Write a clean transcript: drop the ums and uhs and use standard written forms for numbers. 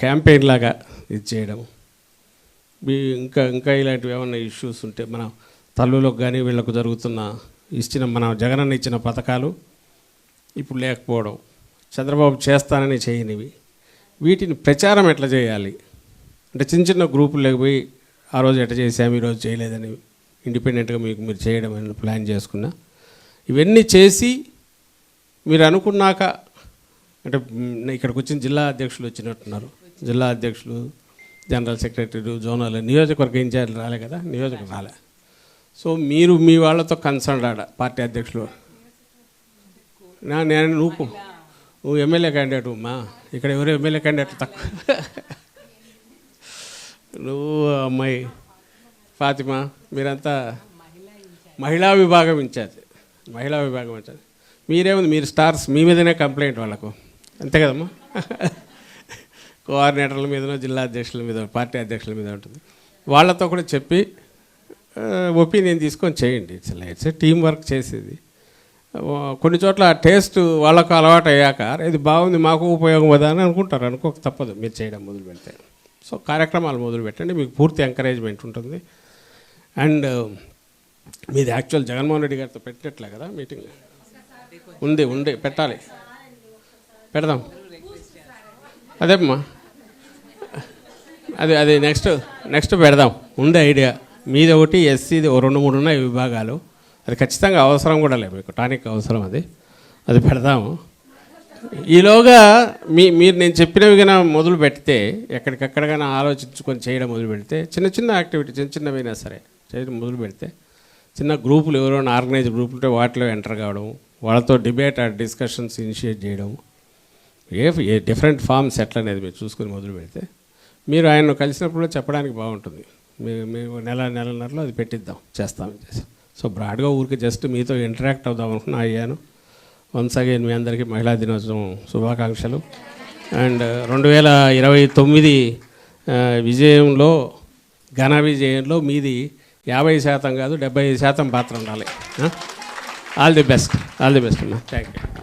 Campaign లాగా ఇది చేయడం. ఇంకా ఇలాంటివి ఏమన్నా ఇష్యూస్ ఉంటే మన తల్లులకు కానీ వీళ్ళకు జరుగుతున్న మన జగనన్న ఇచ్చిన పథకాలు ఇప్పుడు లేకపోవడం, చంద్రబాబు చేస్తానని చేయనివి, వీటిని ప్రచారం ఎట్లా చేయాలి అంటే చిన్న చిన్న గ్రూపుల్లోకి పోయి ఆ రోజు ఎట్లా చేసాము ఈరోజు చేయలేదని ఇండిపెండెంట్గా మీరు చేయడం అని ప్లాన్ చేసుకున్నా. ఇవన్నీ చేసి మీరు అనుకున్నాక అంటే ఇక్కడికి వచ్చిన జిల్లా అధ్యక్షులు వచ్చినట్టున్నారు, జిల్లా అధ్యక్షులు, జనరల్ సెక్రటరీ, జోనల్, నియోజకవర్గ ఇన్ఛార్జ్ రాలే కదా, నియోజకవర్గం రాలే. సో మీరు మీ వాళ్ళతో కన్సర్న్ పార్టీ అధ్యక్షులు నువ్వు ఎమ్మెల్యే క్యాండిడేట్ అమ్మా, ఇక్కడ ఎవరు ఎమ్మెల్యే క్యాండిడేట్ తక్కువ. నువ్వు అమ్మాయి ఫాతిమా మీరంతా మహిళా విభాగం ఇన్ఛార్జ్. మీరేముంది, మీరు స్టార్స్, మీ మీదనే కంప్లైంట్ వాళ్ళకు, అంతే కదమ్మా. కోఆర్డినేటర్ల మీదనో జిల్లా అధ్యక్షుల మీద, పార్టీ అధ్యక్షుల మీద ఉంటుంది. వాళ్ళతో కూడా చెప్పి ఒపీనియన్ తీసుకొని చేయండి. ఇట్స్ టీం వర్క్ చేసేది. కొన్ని చోట్ల ఆ టేస్ట్ వాళ్ళకు అలవాటు అయ్యాక ఇది బాగుంది మాకు ఉపయోగం కదా అని అనుకుంటారు. అనుకోక తప్పదు మీరు చేయడం మొదలు పెడితే. సో కార్యక్రమాలు మొదలు పెట్టండి, మీకు పూర్తి ఎంకరేజ్మెంట్ ఉంటుంది. అండ్ మీది యాక్చువల్ జగన్మోహన్ రెడ్డి గారితో పెట్టినట్లే కదా మీటింగ్ ఉంది పెట్టాలి, పెడదాం. అదేమ్మా అది నెక్స్ట్ పెడదాం. ఉంది ఐడియా మీది ఒకటి, ఎస్సీది 2-3 ఉన్నాయి విభాగాలు. అది ఖచ్చితంగా అవసరం కూడా లేదు, మీకు టానిక్ అవసరం, అది పెడదాము. ఈలోగా మీరు నేను చెప్పినవి కన్నా మొదలు పెడితే, ఎక్కడికక్కడికైనా ఆలోచించుకొని చేయడం మొదలు పెడితే, చిన్న యాక్టివిటీ చిన్నవైనా సరే చేయడం మొదలు పెడితే, చిన్న గ్రూపులు ఎవరైనా ఆర్గనైజ్ గ్రూపులు ఉంటే వాటిలో ఎంటర్ కావడం, వాళ్ళతో డిబేట్ డిస్కషన్స్ ఇనిషియేట్ చేయడం, ఏ డిఫరెంట్ ఫామ్స్ ఎట్లా అనేది మీరు చూసుకొని మొదలు పెడితే, మీరు ఆయన్ను కలిసినప్పుడు చెప్పడానికి బాగుంటుంది. మేము నెలన్నరలో అది పెట్టిద్దాం, చేస్తామని చేసి. సో బ్రాడ్గా ఊరికి జస్ట్ మీతో ఇంటరాక్ట్ అవుదాం అనుకున్నా అయ్యాను. వన్స్ అగైన్ మీ అందరికీ మహిళా దినోత్సవం శుభాకాంక్షలు. అండ్ 2029 విజయంలో, ఘన విజయంలో మీది 50% కాదు 75% పాత్ర ఉండాలి. ఆల్ ది బెస్ట్ అమ్మా. Thank you.